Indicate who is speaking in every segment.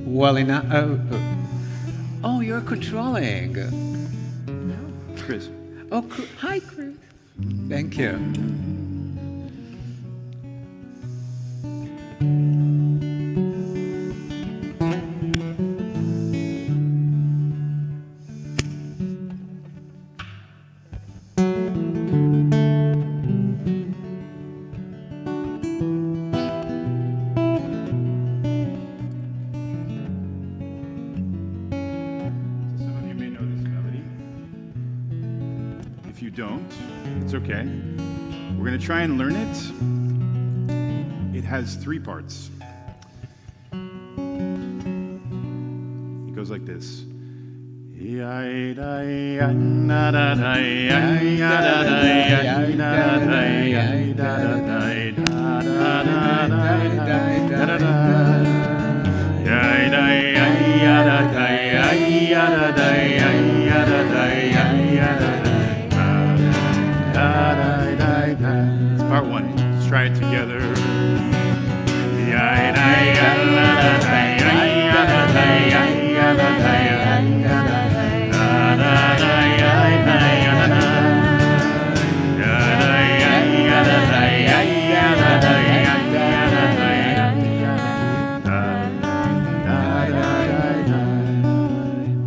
Speaker 1: well enough. Oh, you're controlling.
Speaker 2: No.
Speaker 3: Chris.
Speaker 1: Oh, hi, Chris. Thank you.
Speaker 3: If you don't, it's okay. We're going to try and learn it. It has 3 parts. It goes like this. It's part 1. Let's try it together.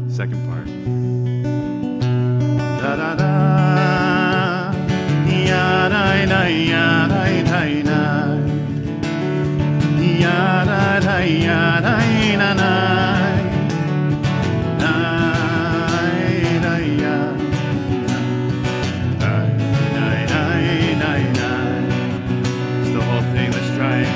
Speaker 3: Second part. It's the whole thing. Let's try it.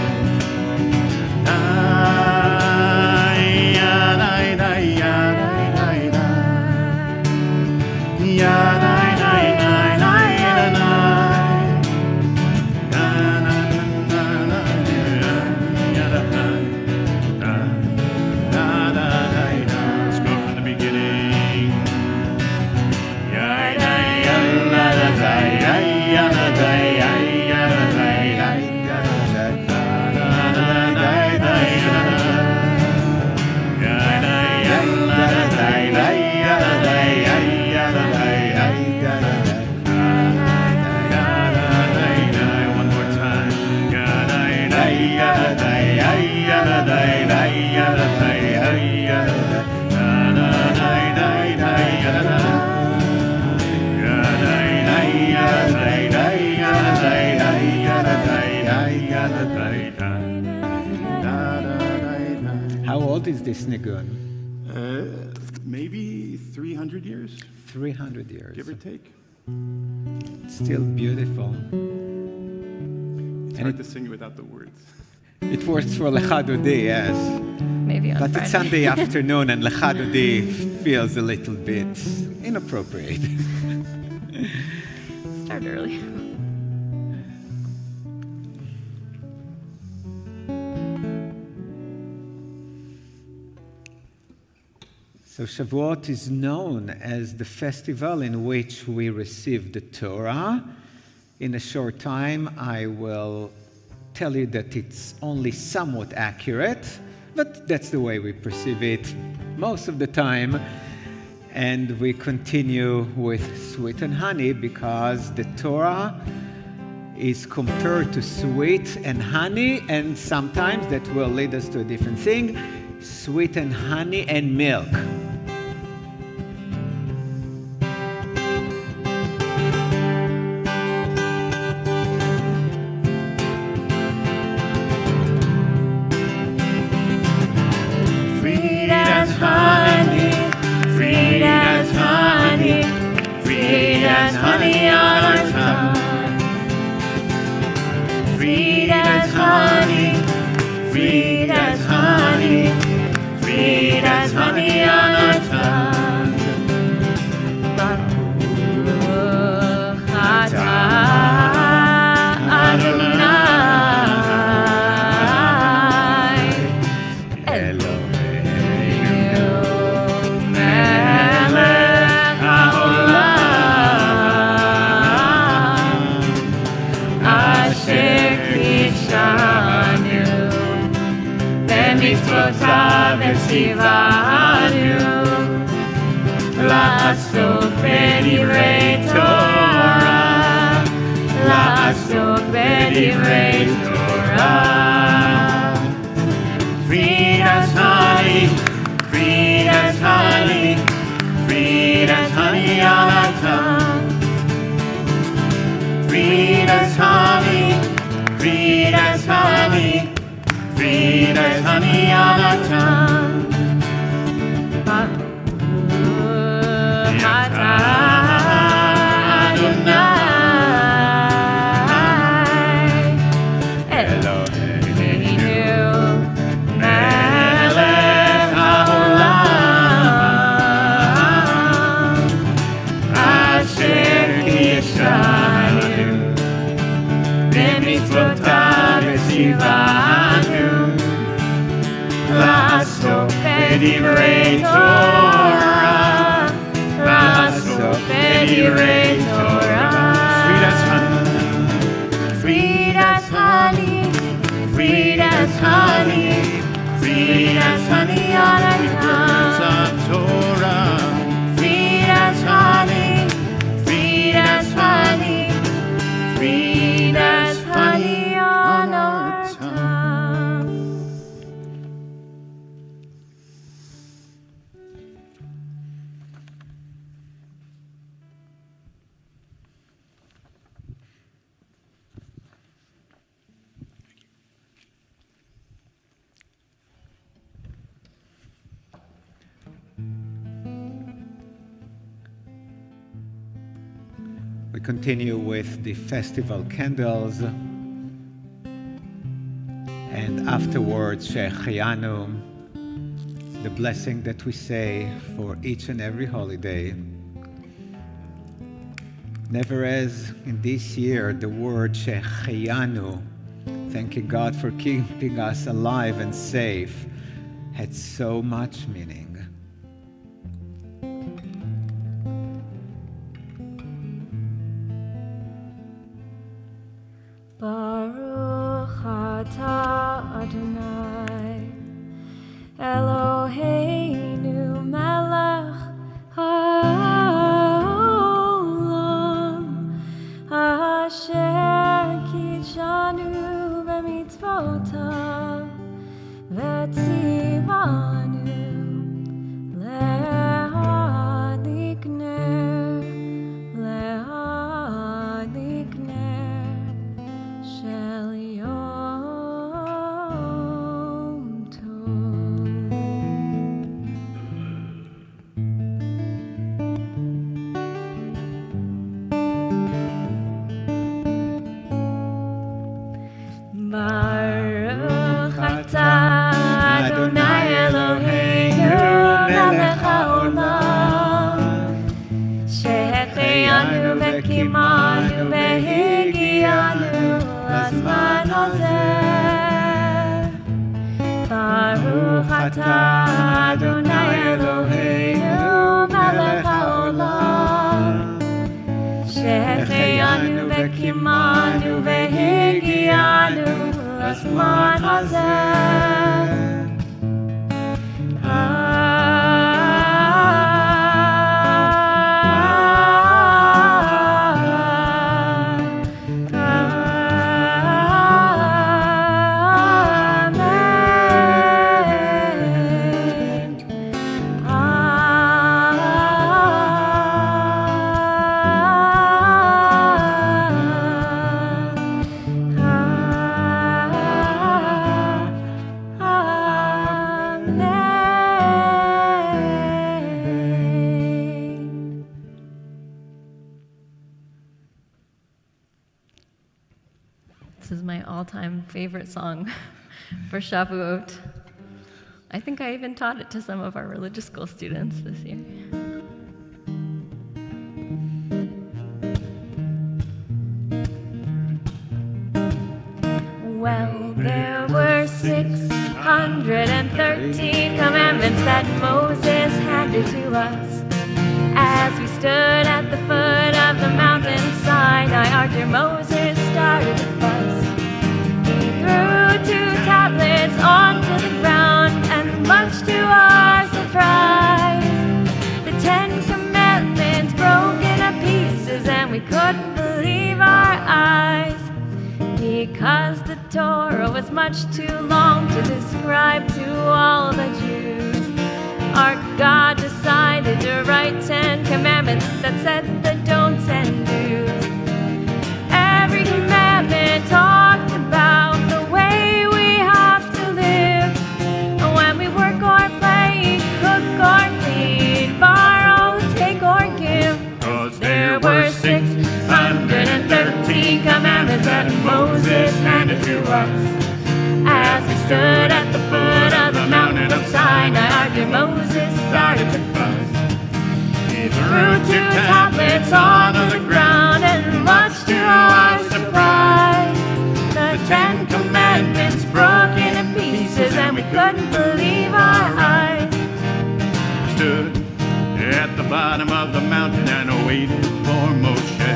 Speaker 3: Let's go from the beginning. One more time.
Speaker 1: How old is this nigun?
Speaker 3: Maybe 300 years,
Speaker 1: 300 years.
Speaker 3: give or take.
Speaker 1: Still beautiful.
Speaker 3: It's hard to sing it without the words.
Speaker 1: It works for Lecha Dodi, yes.
Speaker 2: Maybe on
Speaker 1: But
Speaker 2: Friday.
Speaker 1: it's Sunday afternoon and Lecha Dodi feels a little bit inappropriate.
Speaker 2: Start early.
Speaker 1: So Shavuot is known as the festival in which we receive the Torah. In a short time, I will tell you that it's only somewhat accurate, but that's the way we perceive it most of the time. And we continue with sweet and honey because the Torah is compared to sweet and honey, and sometimes that will lead us to a different thing, sweet and honey and milk.
Speaker 2: Sweet as honey, sweet as honey, sweet as honey on our tongue. Sweet as honey, sweet as honey, sweet as honey on במצוותיו וציוונו לעסוק בדברי תורה, לעסוק בדברי תורה. Feed us honey, feed us honey, feed us honey on our tongue. Feed us honey, feed us honey, feed us honey on our tongue. לעסוק בדברי תורה, לעסוק בדברי תורה. Sweet as honey, sweet as honey, sweet as honey on our tongue. Sweet as honey, sweet as honey, sweet as honey on our tongue.
Speaker 1: We continue with the festival candles, and afterwards, Shehecheyanu, the blessing that we say for each and every holiday. Never as in this year, the word Shehecheyanu, thanking God for keeping us alive and safe, had so much meaning.
Speaker 2: Baruch atah Adonai Eloheinu melech haolam asher kitshanu b'mitzvotav v'tzivanu le'adlik ner shel Yom Tov. Baruch atah Adonai Eloheinu melech haolam שהחיינו וקיימנו והגיענו לזמן הזה. ברוך אתה אדוני אלוהינו מלך העולם שהחיינו וקיימנו והגיענו לזמן הזה. This is my all-time favorite song for Shavuot. I think I even taught it to some of our religious school students this year. Well, there were 613 commandments that Moses handed to us. As we stood at the foot of the mountain Sinai, our dear Moses started to fuss. He threw 2 tablets onto the ground was much too long to describe to all the Jews. Our God decided to write 10 commandments that said the don'ts and do's. Every commandment talked about the way we have to live. When we work or play, cook or clean, borrow, take or give. 'Cause there were 613 commandments that Moses handed to us. As we stood at the foot of the mountain of Sinai, our dear Moses started to fuss. He threw 2 tablets onto the ground, and much to our surprise, the 10 commandments broken in pieces, and we couldn't believe our eyes.
Speaker 3: Stood at the bottom of the mountain and waited for Moshe.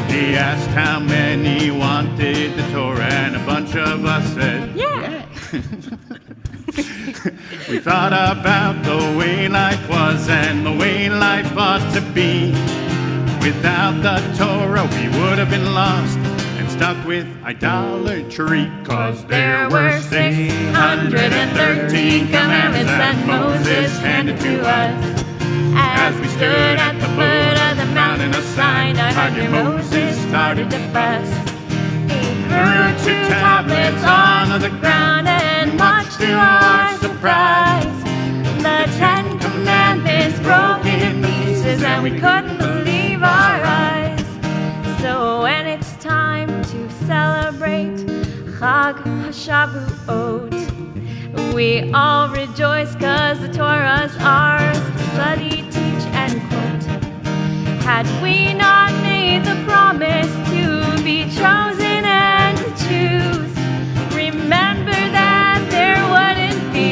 Speaker 3: He asked how many wanted the Torah, and a bunch of us said,
Speaker 2: Yeah.
Speaker 3: We thought about the way life was and the way life ought to be. Without the Torah, we would have been lost and stuck with idolatry. 'Cause there were 613 commandments that Moses handed to us.
Speaker 2: As we stood at the foot of the mountain of Sinai, our dear Moses started to fuss. He threw 2 tablets onto the ground, and much to our surprise, the 10 commandments broken in pieces, and we couldn't believe our eyes. So when it's time to celebrate Chag HaShavuot, we all rejoice 'cause the Torah's ours, study, teach, and quote. Had we not made the promise to be chosen and to choose, remember that there wouldn't be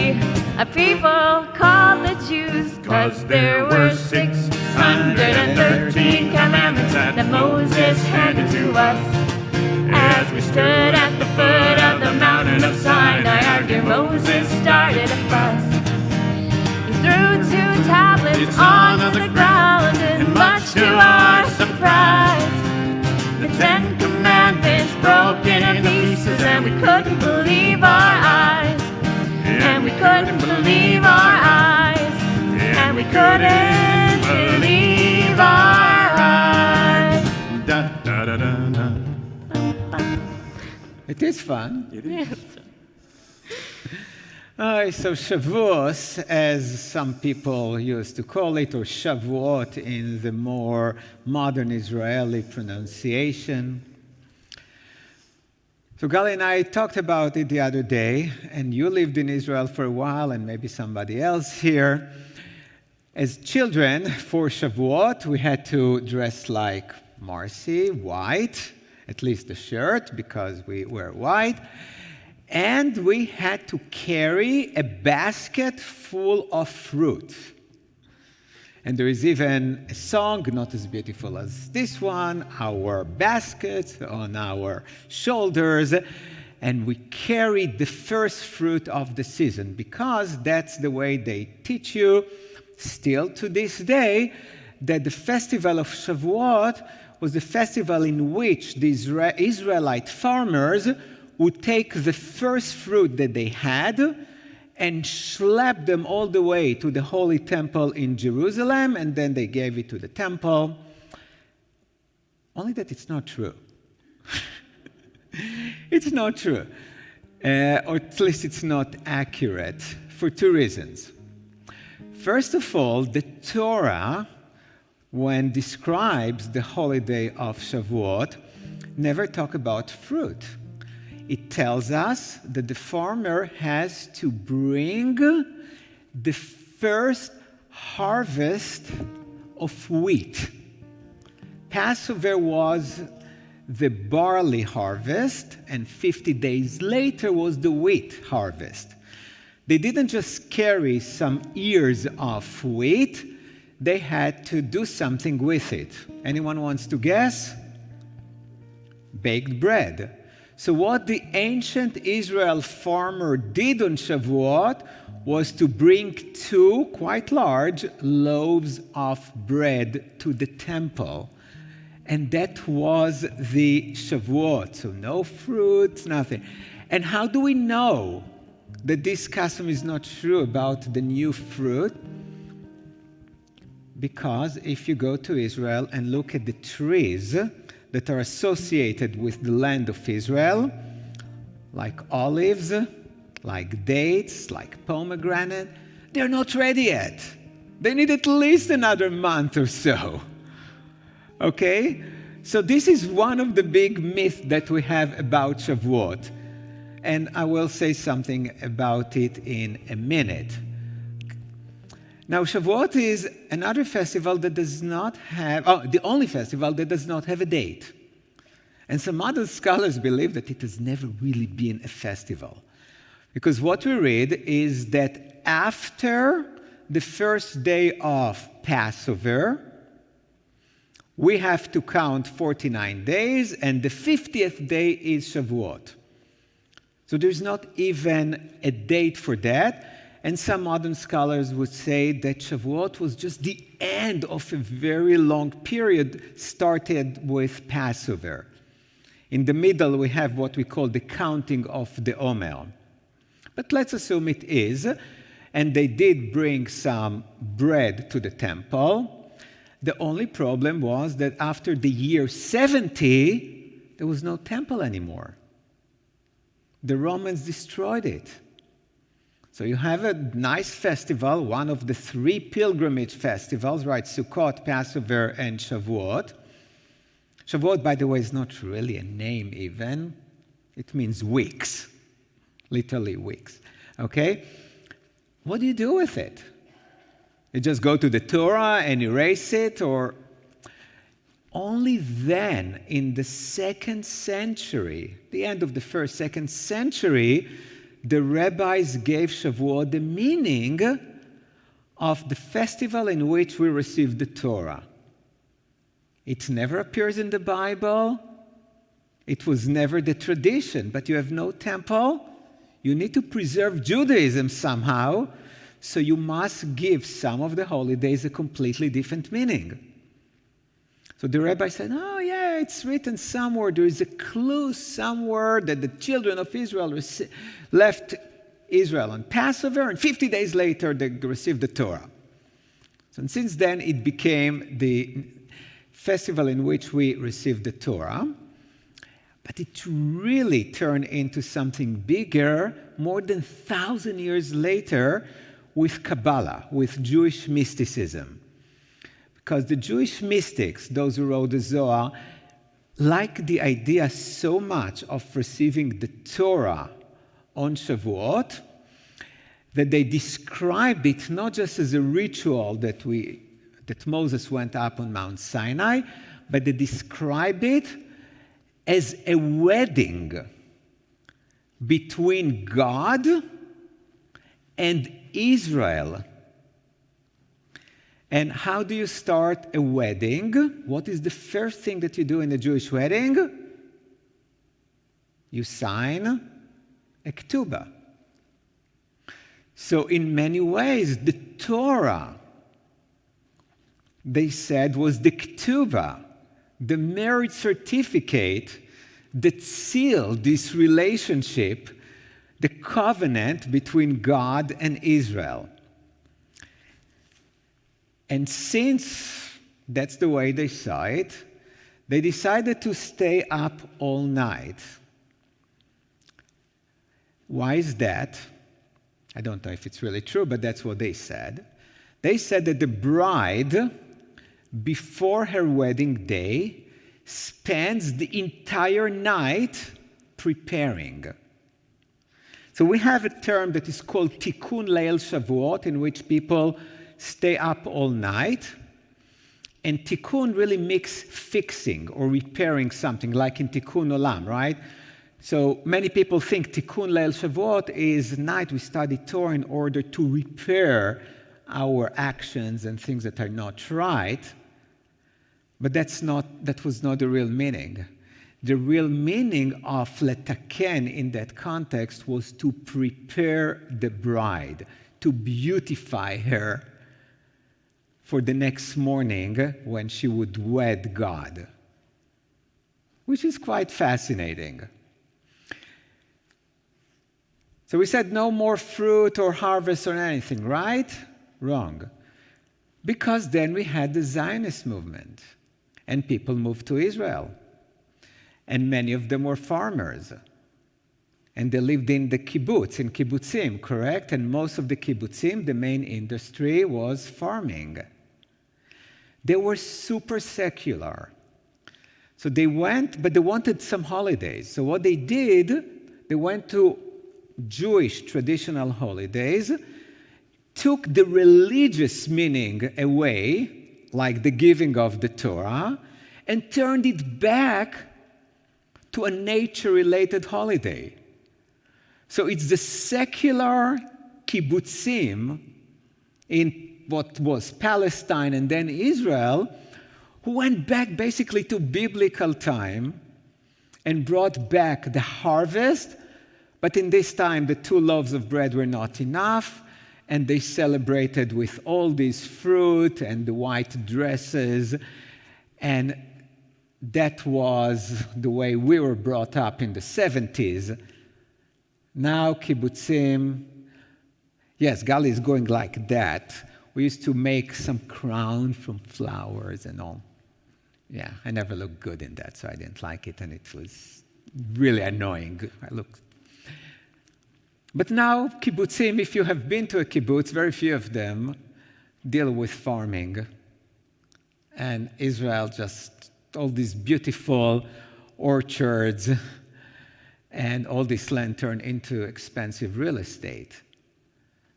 Speaker 2: a people called the Jews. 'Cause there were 613 commandments that Moses handed to us. As we stood at the foot of the mountain of Sinai, our dear Moses started a fuss. He threw 2 tablets onto the ground, and much to our surprise, the 10 commandments broken in pieces, and we couldn't believe our eyes. And we couldn't believe our eyes. And we couldn't believe our eyes.
Speaker 3: Da, da, da, da, da.
Speaker 1: It is fun.
Speaker 3: It is.
Speaker 1: So Shavuos, as some people used to call it, or Shavuot in the more modern Israeli pronunciation. So Gali and I talked about it the other day, and you lived in Israel for a while, and maybe somebody else here. As children, for Shavuot, we had to dress like Marcy, white, at least the shirt, because we wear white. And we had to carry a basket full of fruit. And there is even a song, not as beautiful as this one, our basket on our shoulders. And we carried the first fruit of the season, because that's the way they teach you, still to this day, that the festival of Shavuot was the festival in which the Israelite farmers would take the first fruit that they had and schlep them all the way to the Holy Temple in Jerusalem, and then they gave it to the temple. Only that it's not true. It's not true. Or at least it's not accurate, for 2 reasons. First of all, the Torah, when describes the holiday of Shavuot, never talk about fruit. It tells us that the farmer has to bring the first harvest of wheat. Passover was the barley harvest, and 50 days later was the wheat harvest. They didn't just carry some ears of wheat, they had to do something with it. Anyone wants to guess? Baked bread. So what the ancient Israel farmer did on Shavuot was to bring 2 quite large loaves of bread to the temple. And that was the Shavuot. So no fruits, nothing. And how do we know that this custom is not true about the new fruit? Because if you go to Israel and look at the trees that are associated with the land of Israel, like olives, like dates, like pomegranate, they're not ready yet. They need at least another month or so. Okay? So this is one of the big myths that we have about Shavuot. And I will say something about it in a minute. Now, Shavuot is another festival that does not have, the only festival that does not have a date. And some other scholars believe that it has never really been a festival. Because what we read is that after the first day of Passover, we have to count 49 days, and the 50th day is Shavuot. So there's not even a date for that. And some modern scholars would say that Shavuot was just the end of a very long period started with Passover. In the middle, we have what we call the counting of the Omer. But let's assume it is. And they did bring some bread to the temple. The only problem was that after the year 70, there was no temple anymore. The Romans destroyed it. So you have a nice festival, one of the 3 pilgrimage festivals, right? Sukkot, Passover, and Shavuot. Shavuot, by the way, is not really a name even. It means weeks, literally weeks. Okay? What do you do with it? You just go to the Torah and erase it, or only then, in the 2nd century, the end of the 1st, 2nd century, the rabbis gave Shavuot the meaning of the festival in which we receive the Torah. It never appears in the Bible. It was never the tradition, but you have no temple. You need to preserve Judaism somehow, so you must give some of the holidays a completely different meaning. So the rabbi said, oh yeah, it's written somewhere. There is a clue somewhere that the children of Israel left Israel on Passover, and 50 days later they received the Torah. So and since then it became the festival in which we receive the Torah. But it really turned into something bigger more than 1,000 years later with Kabbalah, with Jewish mysticism. Because the Jewish mystics, those who wrote the Zohar, liked the idea so much of receiving the Torah on Shavuot that they described it not just as a ritual that Moses went up on Mount Sinai, but they described it as a wedding between God and Israel. And how do you start a wedding? What is the first thing that you do in a Jewish wedding? You sign a ketubah. So in many ways, the Torah, they said, was the ketubah, the marriage certificate that sealed this relationship, the covenant between God and Israel. And since that's the way they saw it, they decided to stay up all night. Why is that? I don't know if it's really true, but that's what they said. They said that the bride, before her wedding day, spends the entire night preparing. So we have a term that is called Tikkun Leil Shavuot, in which people stay up all night. And Tikkun really means fixing or repairing something, like in Tikkun Olam, right? So many people think Tikkun Leil Shavuot is night we study Torah in order to repair our actions and things that are not right. But that was not the real meaning. The real meaning of letaken in that context was to prepare the bride, to beautify her for the next morning when she would wed God, which is quite fascinating. So we said no more fruit or harvest or anything, right? Wrong. Because then we had the Zionist movement, and people moved to Israel. And many of them were farmers. And they lived in the kibbutz, in kibbutzim, correct? And most of the kibbutzim, the main industry was farming. They were super secular. So they went, but they wanted some holidays. So what they did, they went to Jewish traditional holidays, took the religious meaning away, like the giving of the Torah, and turned it back to a nature-related holiday. So it's the secular kibbutzim in what was Palestine and then Israel who went back basically to biblical time and brought back the harvest, but in this time the 2 loaves of bread were not enough, and they celebrated with all this fruit and the white dresses, and that was the way we were brought up in the 70s. Now kibbutzim, yes, Gali is going like that. We used to make some crown from flowers and all. Yeah, I never looked good in that, so I didn't like it, and it was really annoying. But now kibbutzim, if you have been to a kibbutz, very few of them deal with farming. And Israel just all these beautiful orchards and all this land turned into expensive real estate.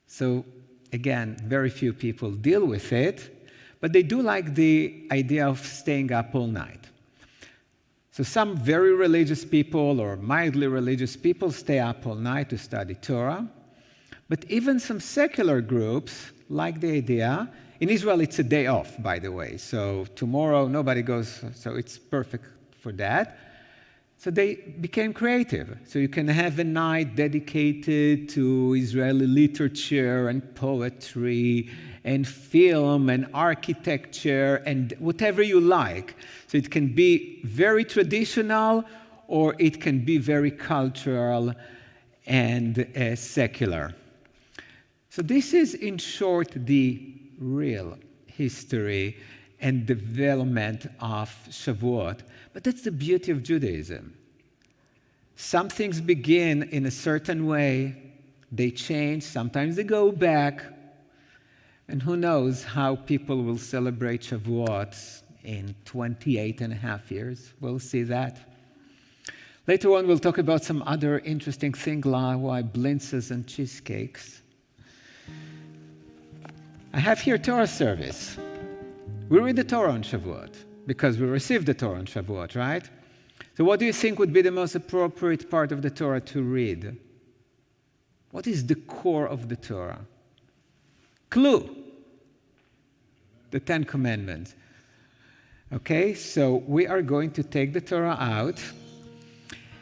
Speaker 1: So again, very few people deal with it, but they do like the idea of staying up all night. So some very religious people or mildly religious people stay up all night to study Torah, but even some secular groups like the idea. In Israel, it's a day off, by the way, so tomorrow nobody goes, so it's perfect for that. So they became creative. So you can have a night dedicated to Israeli literature and poetry and film and architecture and whatever you like. So it can be very traditional or it can be very cultural and secular. So this is, in short, the real history and development of Shavuot. But that's the beauty of Judaism. Some things begin in a certain way, they change, sometimes they go back, and who knows how people will celebrate Shavuot in 28 and a half years. We'll see that. Later on, we'll talk about some other interesting things like blintzes and cheesecakes. I have here Torah service. We read the Torah on Shavuot because we received the Torah on Shavuot, right? So what do you think would be the most appropriate part of the Torah to read? What is the core of the Torah? Clue. The 10 Commandments. Okay, so we are going to take the Torah out,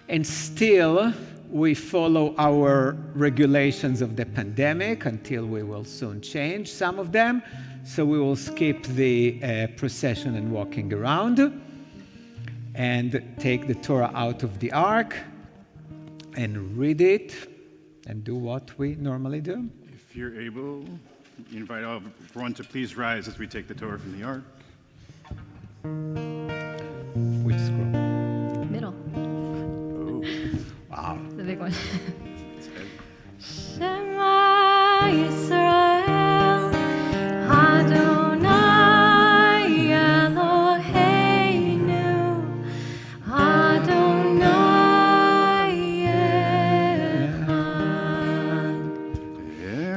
Speaker 1: and still we follow our regulations of the pandemic until we will soon change some of them. So we will skip the procession and walking around and take the Torah out of the ark and read it and do what we normally do.
Speaker 3: If you're able, you invite everyone to please rise as we take the Torah from the ark.
Speaker 1: Which scroll?
Speaker 2: Middle.
Speaker 3: Oh,
Speaker 1: Wow.
Speaker 2: The big one.
Speaker 3: that's heavy.
Speaker 2: Shema Yisrael, Adonai Eloheinu, Adonai Echad,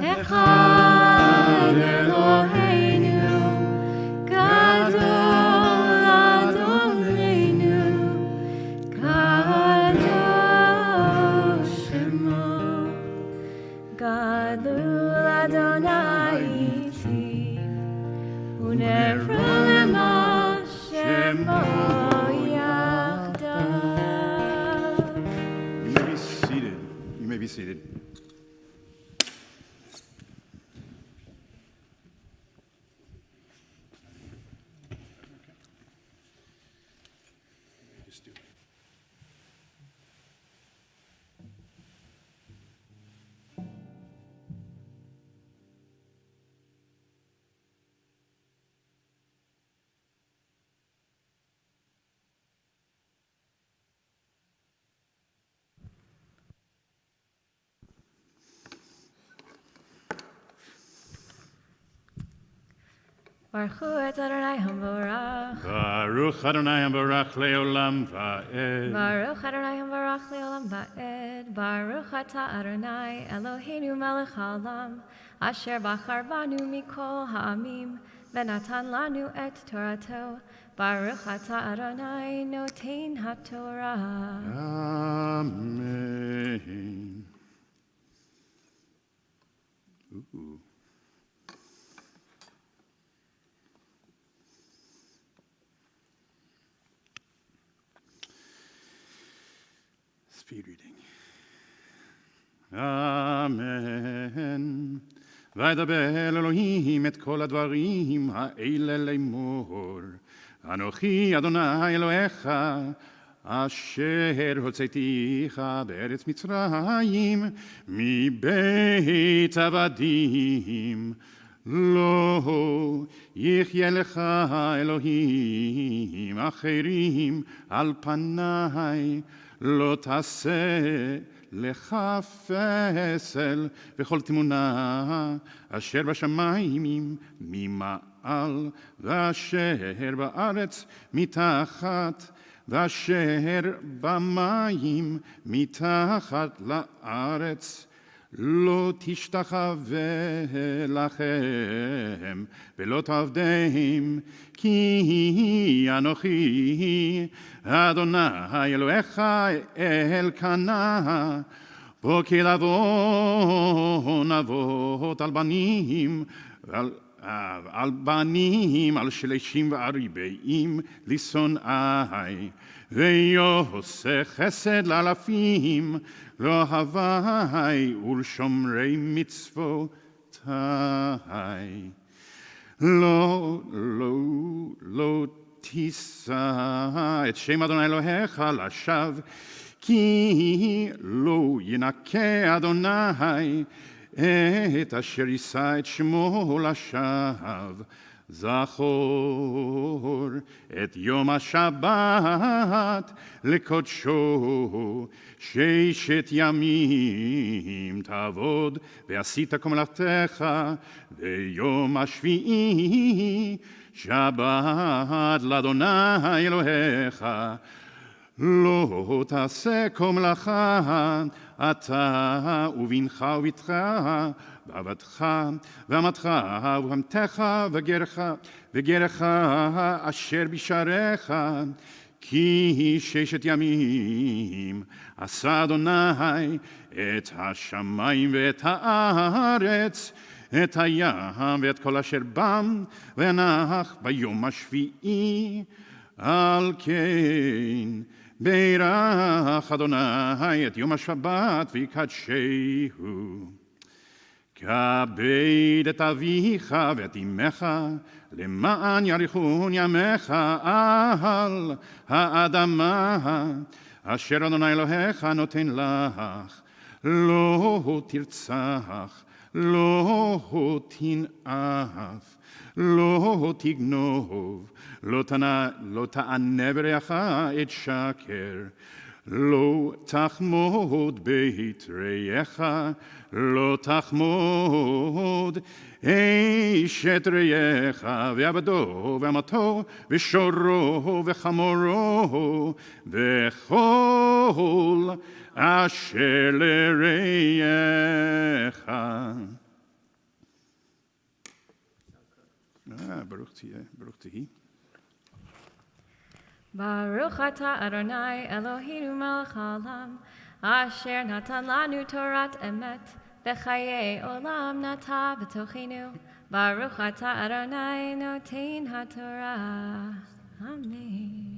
Speaker 2: Echad Eloheinu, Gadol Adonenu, Kadosh Shemo. Gadol Adonai iti, u'nefrema shemo yachdav.
Speaker 3: You may be seated. You may be seated. Just do it.
Speaker 2: Baruch hu et Adonai hamborach.
Speaker 3: Baruch Adonai Barach Leolam Va'ed.
Speaker 2: Baruch Adonai hamborach leolam va'ed. Baruch ata Adonai Eloheinu melech haolam. Asher bachar banu mikol ha'amim. Venatan lanu et Torato. Baruch ata Adonai noten haTorah.
Speaker 3: Amen. Ooh. Speed reading. Amen. וידבר אלוהים את כל הדברים האלה לאמור. אנוכי אדוני אלוהיך, אשר הוצאתיך בארץ מצרים, מבית עבדים. לא יחיה לך אלוהים אחרים על פניי, לא תעשה לך פסל וכל תמונה אשר בשמיים ממעל ואשר בארץ מתחת ואשר במים מתחת לארץ. לא תשתחווה לכם ולא תעבדם, כי אנוכי אדוני אלוהיך אלקנה. בוקר לבון אבות על בנים על בנים, על שלישים ועריביים לשונאי, ויעשה חסד לאלפים, לא הווי ולשומרי מצוותיי. לא תישא את שם אדוני אלוהיך לשווא, כי לא ינקה אדוני את אשר יישא את שמו לשווא. זכור את יום השבת לקודשו, 6 ימים תעבוד ועשית כל מלאכתך, ויום השביעי שבת לאדוני אלוהיך. לא תעשה כל מלאכה אתה ובנך ובתך, בעבדך ואמתך ובהמתך וגרך אשר בשעריך, כי 6 ימים עשה אדוני את השמיים ואת הארץ, את הים ואת כל אשר בם, וינח ביום השביעי. על כן בירך אדוני את יום השבת ויקדשהו. כבד את אביך ואת אמך, למען יאריכון ימיך על האדמה, אשר אדוני אלוהיך נותן לך. לא תרצח, לא תנאף, לא תגנוב, לא תענה ברעך את שקר, לא תחמוד בית רעך, לא תחמוד אשת רעך, ועבדו ואמתו ושורו וחמורו וכל אשר לרעך. ברוך תהי.
Speaker 2: Baruch ata Adonai Eloheinu melech haolam, asher natan lanu Torat emet, v'chayei olam nata b'tochenu. Baruch ata Adonai noten haTorah. Amen.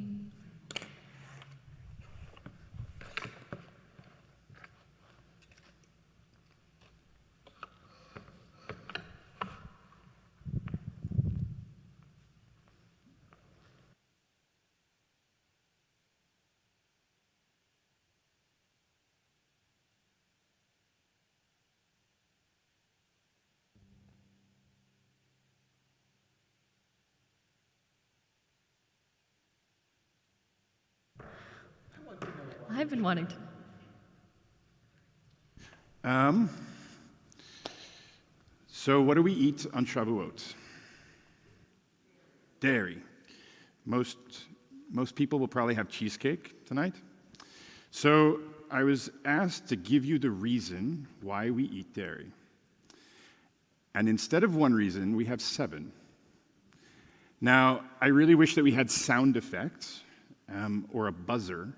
Speaker 2: I've been wanting to.
Speaker 3: So what do we eat on Shavuot? dairy. Most people will probably have cheesecake tonight. So I was asked to give you the reason why we eat dairy. And instead of one reason, we have 7. Now, I really wish that we had sound effects or a buzzer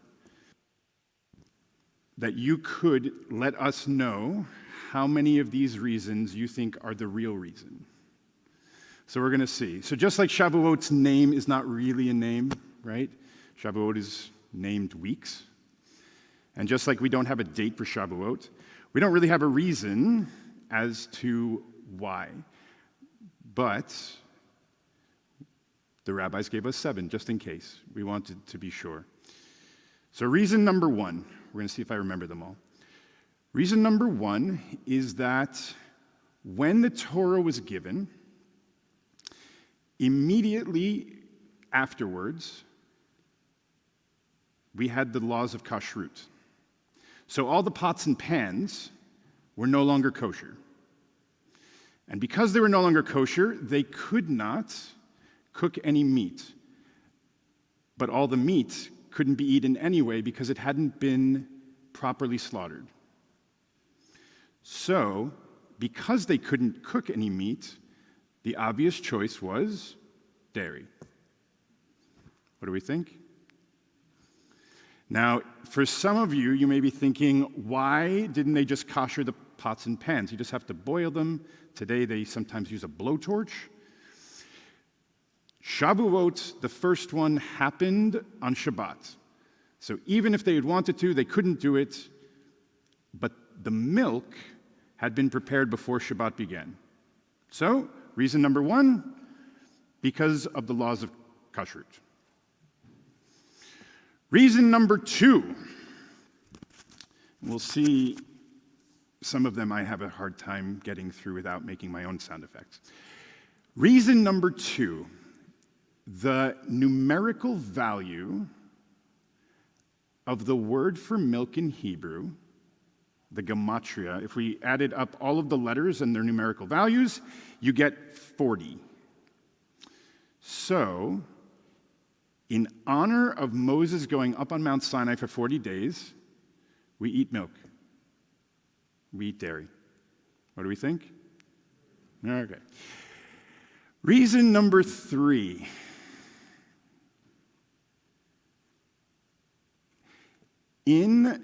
Speaker 3: that you could let us know how many of these reasons you think are the real reason. So we're going to see. So just like Shavuot's name is not really a name, right? Shavuot is named weeks. And just like we don't have a date for Shavuot, we don't really have a reason as to why. But the rabbis gave us 7, just in case. We wanted to be sure. So reason number 1, we're going to see if I remember them all. Reason number 1 is that when the Torah was given, immediately afterwards, we had the laws of kashrut. So all the pots and pans were no longer kosher. And because they were no longer kosher, they could not cook any meat. But all the meat couldn't be eaten anyway because it hadn't been properly slaughtered. So, because they couldn't cook any meat, the obvious choice was dairy. What do we think? Now, for some of you, you may be thinking, why didn't they just kosher the pots and pans? You just have to boil them. Today, they sometimes use a blowtorch. Shavuot, the first one, happened on Shabbat. So even if they had wanted to, they couldn't do it. But the milk had been prepared before Shabbat began. So, reason number 1, because of the laws of kashrut. Reason number 2, we'll see some of them I have a hard time getting through without making my own sound effects. Reason number 2, the numerical value of the word for milk in Hebrew, the gematria, if we added up all of the letters and their numerical values, you get 40. So, in honor of Moses going up on Mount Sinai for 40 days, we eat milk. We eat dairy. What do we think? Okay. Reason number 3. In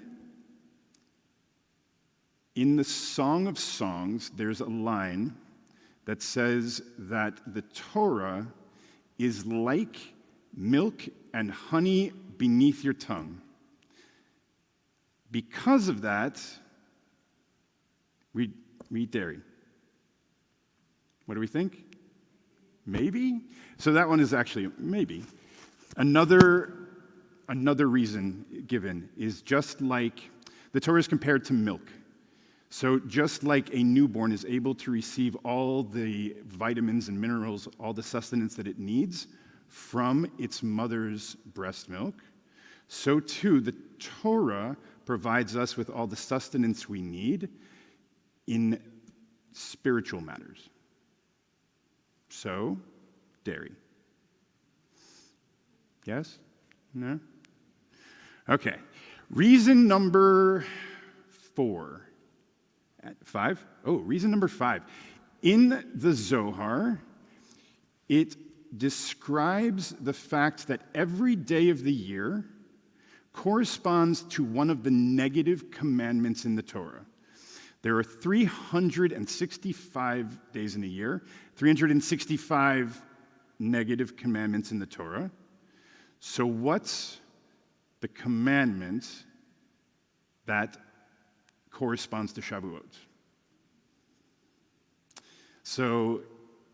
Speaker 3: the Song of Songs, there's a line that says that the Torah is like milk and honey beneath your tongue. Because of that, we eat dairy. What do we think? Maybe? So that one is actually maybe. Another reason given is just like the Torah is compared to milk. So just like a newborn is able to receive all the vitamins and minerals, all the sustenance that it needs from its mother's breast milk, so too the Torah provides us with all the sustenance we need in spiritual matters. So, dairy. Yes? No? Okay. Reason number 4. 5? Oh, reason number 5. In the Zohar, it describes the fact that every day of the year corresponds to one of the negative commandments in the Torah. There are 365 days in a year, 365 negative commandments in the Torah. So what's the commandment that corresponds to Shavuot? So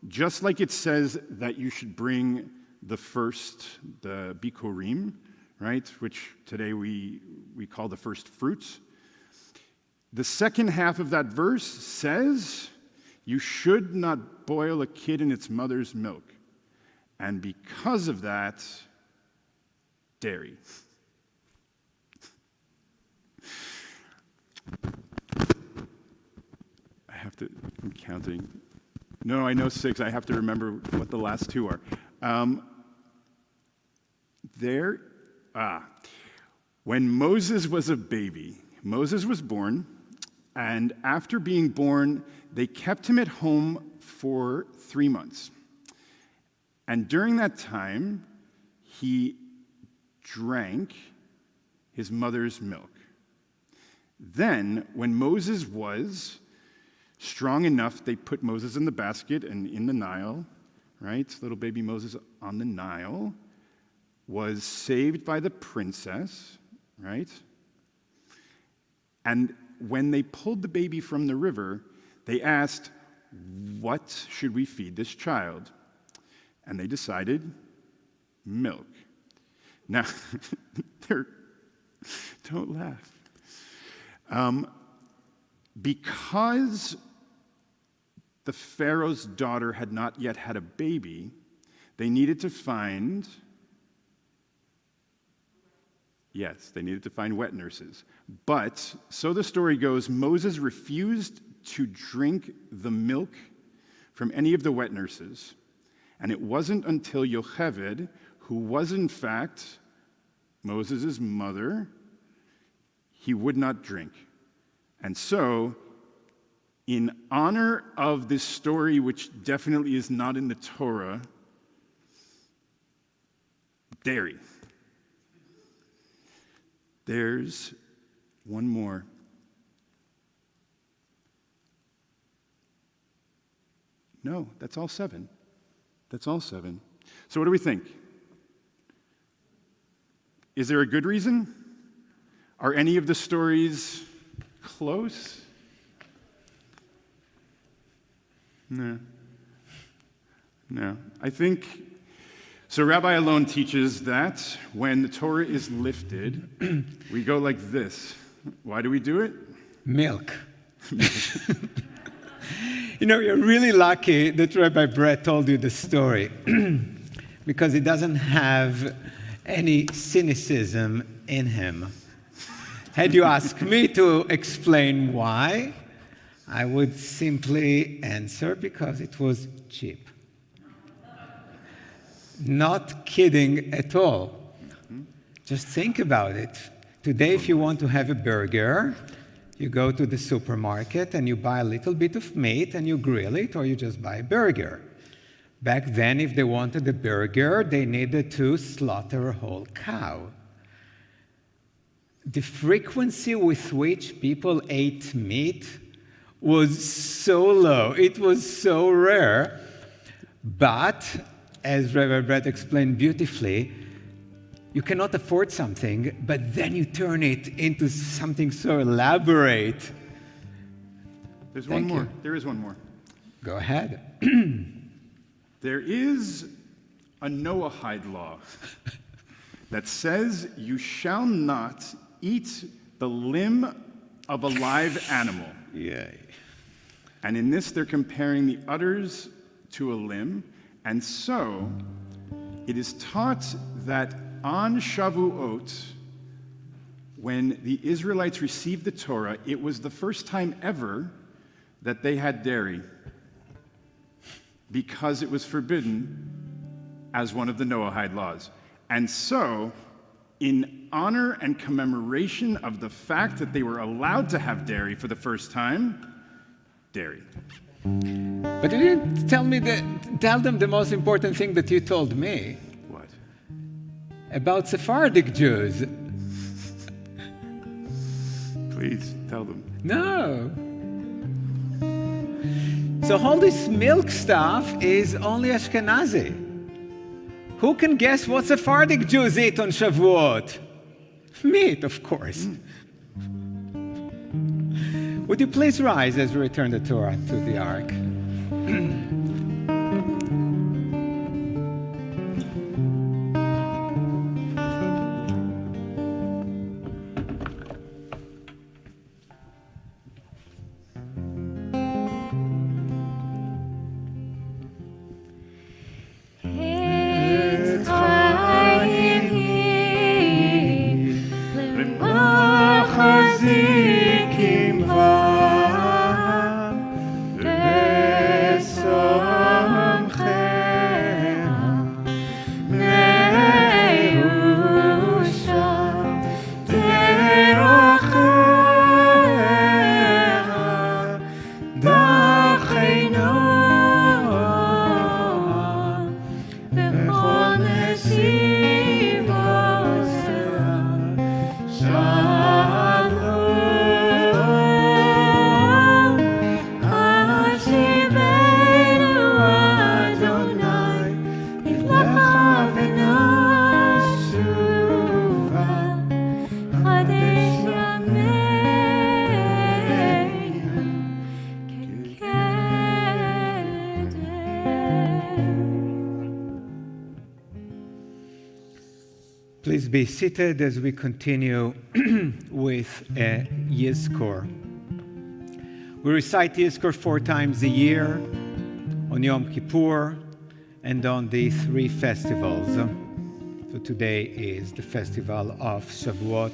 Speaker 3: just like it says that you should bring the Bikurim, right, which today we call the first fruits, the second half of that verse says you should not boil a kid in its mother's milk. And because of that, dairy. I'm counting. No, I know 6. I have to remember what the last 2 are. There, when Moses was a baby, Moses was born, and after being born, they kept him at home for 3 months. And during that time, he drank his mother's milk. Then, when Moses was strong enough, they put Moses in the basket and in the Nile, right? Little baby Moses on the Nile was saved by the princess, right? And when they pulled the baby from the river, they asked, "What should we feed this child?" And they decided, milk. Now, don't laugh. Because the Pharaoh's daughter had not yet had a baby, they needed to find wet nurses. But, so the story goes, Moses refused to drink the milk from any of the wet nurses. And it wasn't until Yocheved, who was in fact Moses' mother, he would not drink. And so, in honor of this story, which definitely is not in the Torah, dairy. There's one more. No, that's all 7. That's all 7. So what do we think? Is there a good reason? Are any of the stories close? No. I think, so Rabbi Alon teaches that when the Torah is lifted, we go like this. Why do we do it?
Speaker 1: Milk. You're really lucky that Rabbi Brett told you the story because he doesn't have any cynicism in him. Had you asked me to explain why, I would simply answer because it was cheap. Not kidding at all. Just think about it. Today, if you want to have a burger, you go to the supermarket and you buy a little bit of meat and you grill it, or you just buy a burger. Back then, if they wanted a burger, they needed to slaughter a whole cow. The frequency with which people ate meat was so low, it was so rare. But, as Reverend Brett explained beautifully, you cannot afford something, but then you turn it into something so elaborate.
Speaker 3: There's one more. There is one more.
Speaker 1: Go ahead.
Speaker 3: There is a Noahide law that says you shall not eat the limb of a live animal.
Speaker 1: Yay.
Speaker 3: And in this, they're comparing the udders to a limb. And so, it is taught that on Shavuot, when the Israelites received the Torah, it was the first time ever that they had dairy because it was forbidden as one of the Noahide laws. And so, in honor and commemoration of the fact that they were allowed to have dairy for the first time, dairy.
Speaker 1: But you didn't tell them the most important thing that you told me.
Speaker 3: What?
Speaker 1: About Sephardic Jews.
Speaker 3: Please, tell them.
Speaker 1: No. So all this milk stuff is only Ashkenazi. Who can guess what Sephardic Jews eat on Shavuot? Meat, of course. Would you please rise as we return the Torah to the Ark?
Speaker 2: So
Speaker 1: Please be seated as we continue with Yizkor. We recite Yizkor 4 times a year, on Yom Kippur, and on the 3 festivals. So today is the festival of Shavuot.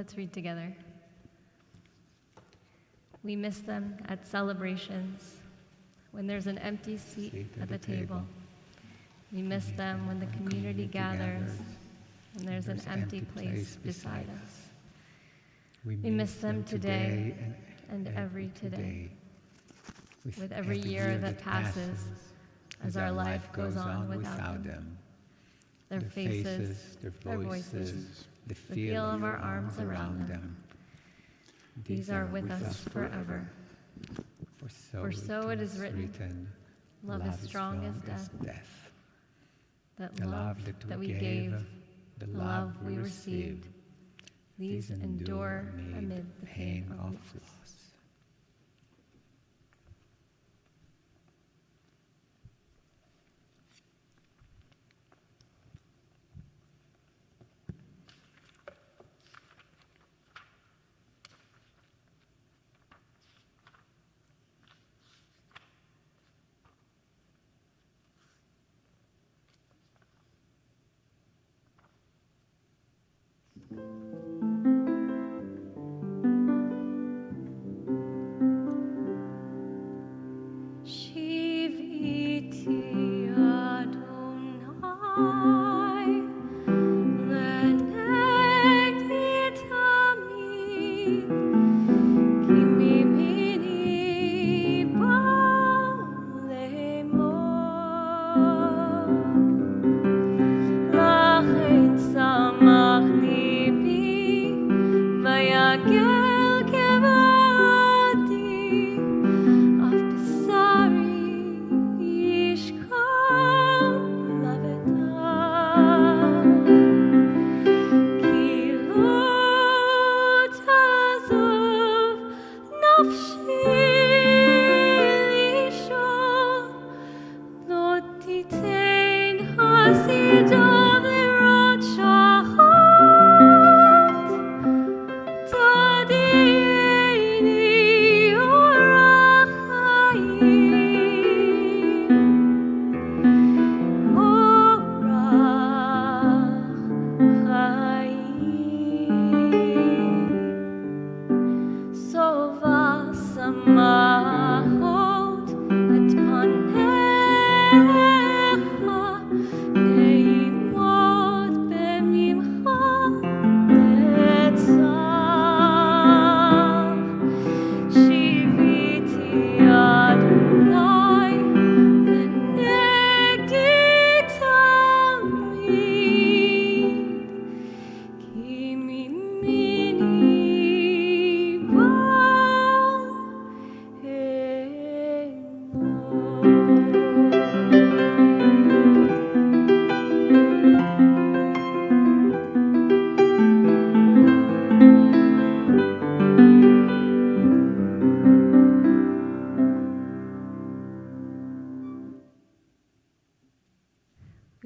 Speaker 2: Let's read together. We miss them at celebrations, when there's an empty seat at the table. We miss them when the community gathers, when there's an empty place beside us. We miss them today and every today. With every year that passes, as our life goes on without them. Their faces, their voices, the feel of our arms around them. These are with us forever. For so it is written, love is strong as death. That love that we gave, the love we received, these endure amid the pain of loss.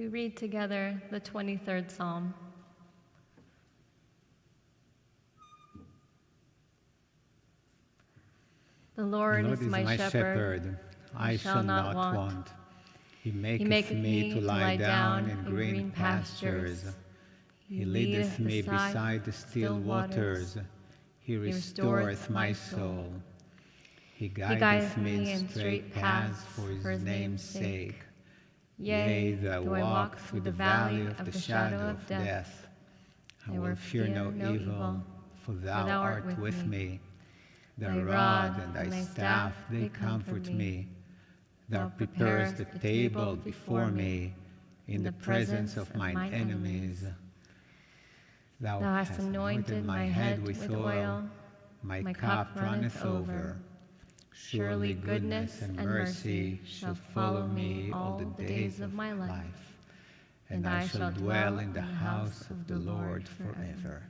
Speaker 2: we read together the 23rd Psalm. The Lord is my shepherd,
Speaker 1: I shall not want. He maketh me to lie down in green pastures. He leadeth me beside the still waters. He restoreth my soul. He guideth me in straight paths for his name's sake. Yea, though I walk through the valley of the shadow of death, I will fear no evil, for thou art with me. Thy rod and thy staff, they comfort me. Thou preparest a table before me in the presence of mine enemies. Thou hast anointed my head with oil, my cup runneth over. Surely goodness and mercy shall follow me all the days of my life, and I shall dwell in the house of the Lord forever.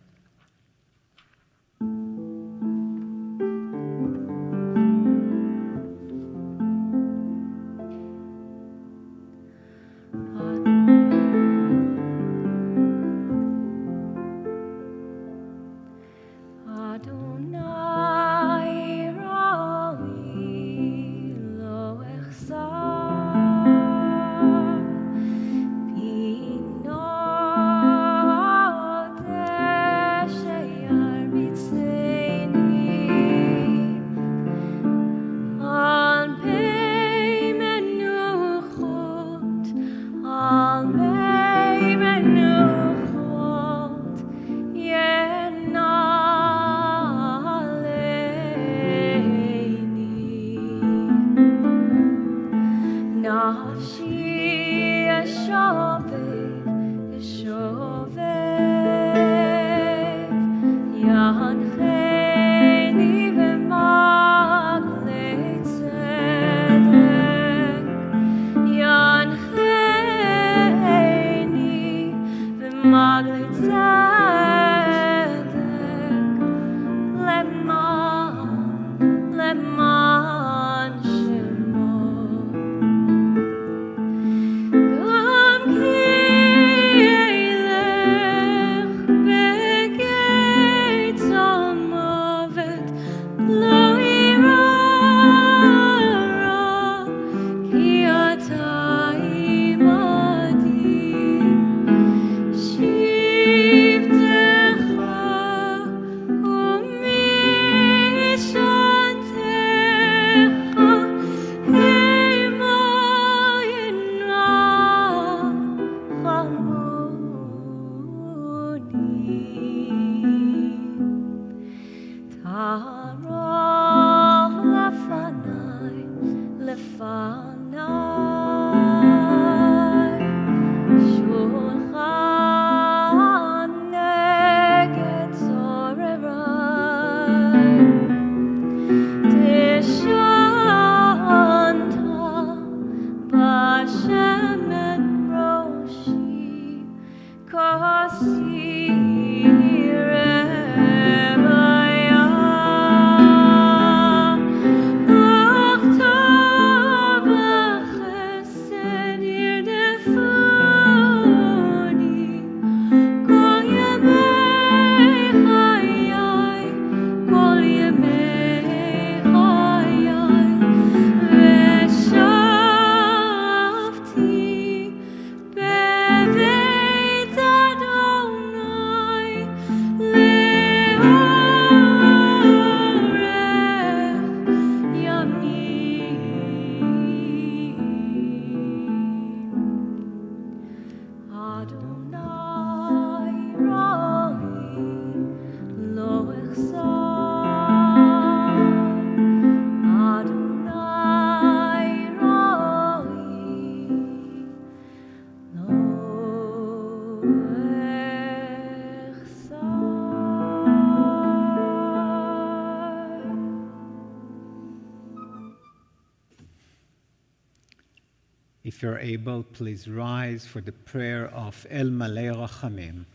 Speaker 1: If you're able, please rise for the prayer of El Malei Rachamim.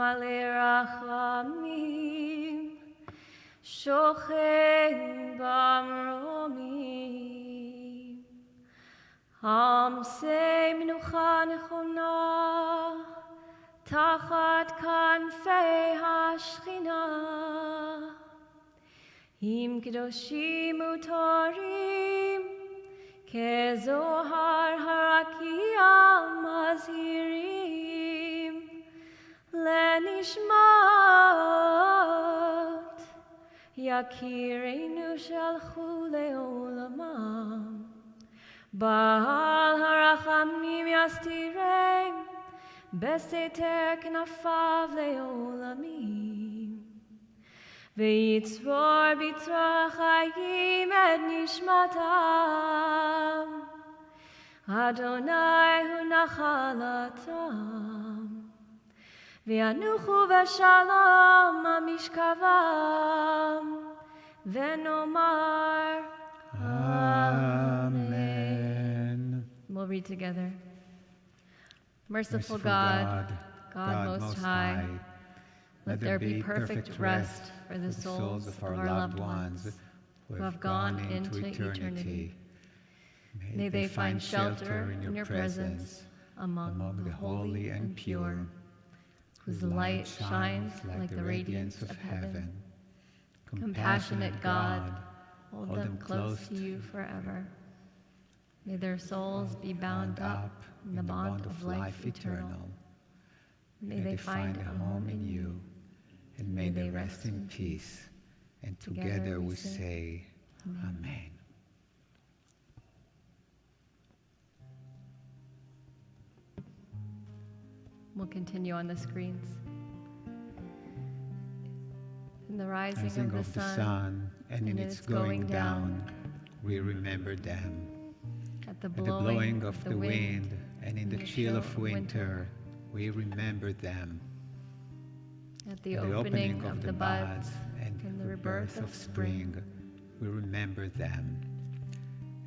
Speaker 2: מלא רחמים, שוכן במרומים, עמסי מנוחה נכונה, תחת כנפי השכינה, עם קדושים וטהורים, כזוהר הרקיע מזהירים, לנשמת יקירינו שלחו לעולמם, בעל הרחמים יסתירם, בסתר כנפיו לעולמים, ויצרור בצרור חיים את נשמתם, אדוני הוא נחלתם, וינוחו בשלום המשכבם, ונאמר
Speaker 1: Amen.
Speaker 2: We'll read together.
Speaker 1: Merciful
Speaker 2: God, God Most High, let there be perfect rest for the souls of our loved ones who have gone into eternity. May they find shelter in your presence among the holy and pure, whose light shines like the radiance of heaven. Compassionate God, hold them close to you forever. May their souls be bound up in the bond of life eternal. May they find a home in you, and may they rest in peace. And together we say, Amen. We'll continue on the screens. In the rising of the sun
Speaker 1: and in its going down, we remember them.
Speaker 2: at the
Speaker 1: At the blowing of the wind and in the chill of winter, we remember them.
Speaker 2: at the
Speaker 1: At the
Speaker 2: opening of the buds
Speaker 1: and
Speaker 2: and the
Speaker 1: the
Speaker 2: rebirth
Speaker 1: birth
Speaker 2: of
Speaker 1: of spring, we remember them.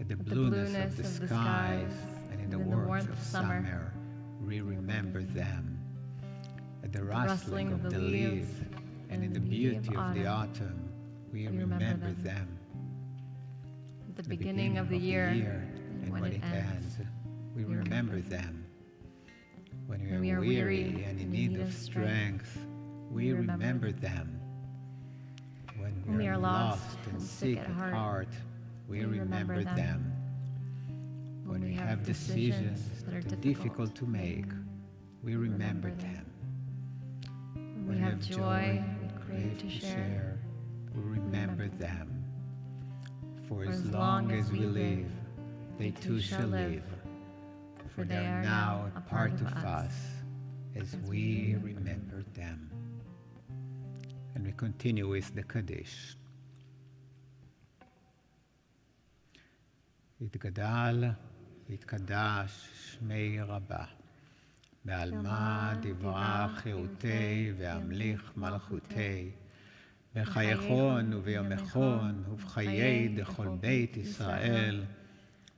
Speaker 1: At the blueness of the skies and in the warmth of summer, we remember them. At the rustling of the leaves and in the beauty of the autumn, we remember them.
Speaker 2: At the beginning of the year
Speaker 1: and when it ends, we remember them. When we are weary and in need of strength, we remember them. When we are lost and sick at heart, we remember them. When we have decisions that are difficult to make, we remember them.
Speaker 2: When we have joy we crave to share,
Speaker 1: we remember them. For as long as we live, they too shall live. For they are now a part of us as we remember them. And we continue with the Kaddish. יתגדל ויתקדש שמי רבה, בעלמא דברה חירותי והמליך מלכותי, בחייכון וביומכון ובחיי דכל בית ישראל,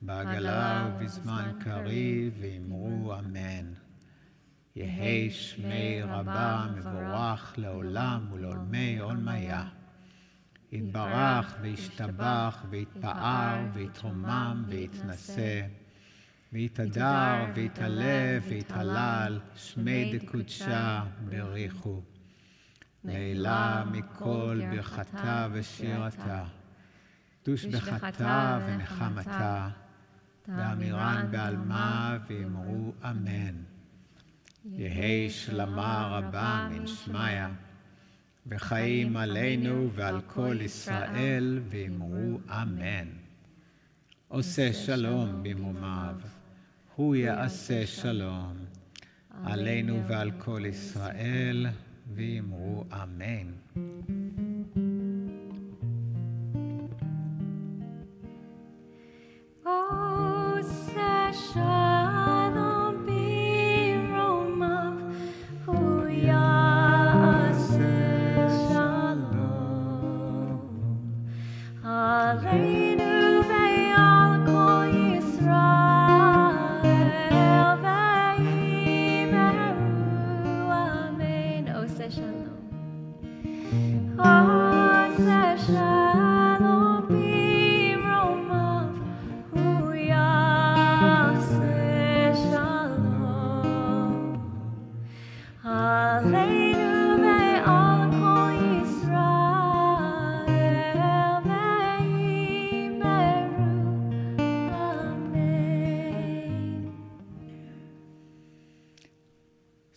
Speaker 1: בעגלה ובזמן קריב ואמרו אמן. יהי שמי רבה מבורך לעולם ולעולמי עולמיה. יתברך וישתבח ויתפאר ויתרומם ויתנשא, ויתהדר ויתעלה ויתהלל, שמי דקודשה בריחו. לעילה מכל ברכתה ושירתה, תושבחתה ונחמתה, ואמירן בעלמא ואמרו אמן. יהי שלמה רבה מן שמיא, וחיים עלינו ועל כל ישראל ואמרו אמן. עושה שלום במרומיו, הוא יעשה שלום עלינו ועל כל ישראל ואמרו אמן.
Speaker 2: עושה שלום במרומיו, הוא יעשה שלום עלינו ועל כל ישראל ואמרו אמן. עושה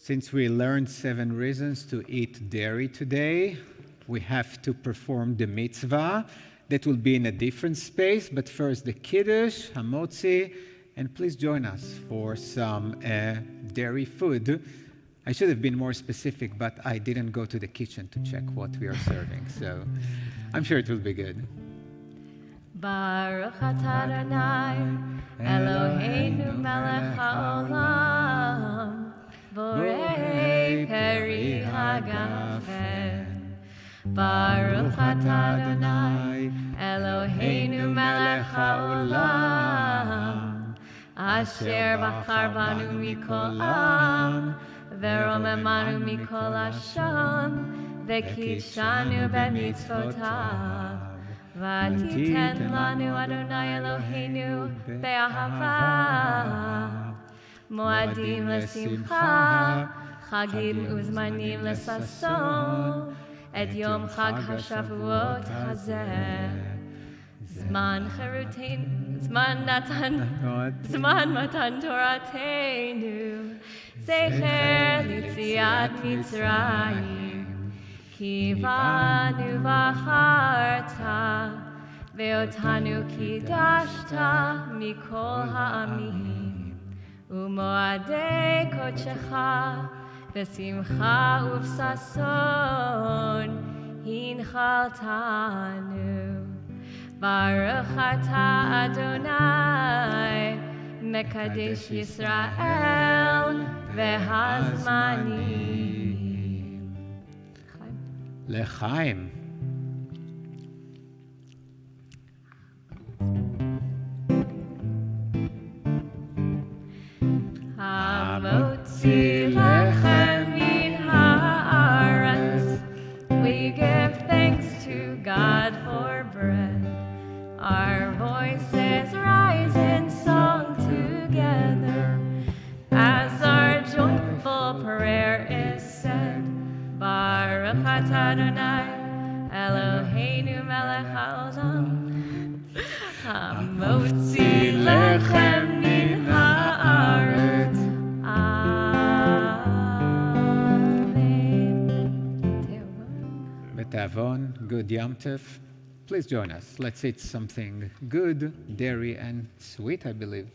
Speaker 1: Since we learned 7 reasons to eat dairy today, we have to perform the mitzvah. That will be in a different space, but first the kiddush, hamotzi, and please join us for some dairy food. I should have been more specific, but I didn't go to the kitchen to check what we are serving, so I'm sure it will be good.
Speaker 2: Baruch atah Adonai, Eloheinu melech haolam, borei peri hagafen. Baruch atah Adonai, Eloheinu melech haolam, asher bachar banu mikol am, ורוממנו מכל אשם, וקידשנו במצוותיו. ותיתן לנו אדוני אלוהינו באהבה, מועדים לשמחה, חגים וזמנים לששון, את יום חג השבועות הזה. זמן חירותנו, זמן מתן תורתנו, זכר ליציאת מצרים, כי בנו בחרת, ואותנו קידשת מכל העמים, ומועדי קודשך בשמחה ובששון הנחלתנו. ברוך אתה אדוני, מקדש ישראל והזמנים.
Speaker 1: לחיים.
Speaker 2: המוציא לחם מן הארץ, we give thanks to God for bread. Our voices rise in song together as our joyful prayer is said. Baruch atah Adonai, Eloheinu melech haolam, hamotzi lechem min haaretz. Amen.
Speaker 1: Betavon, good Yom Tov. Please join us. Let's eat something good, dairy and sweet, I believe.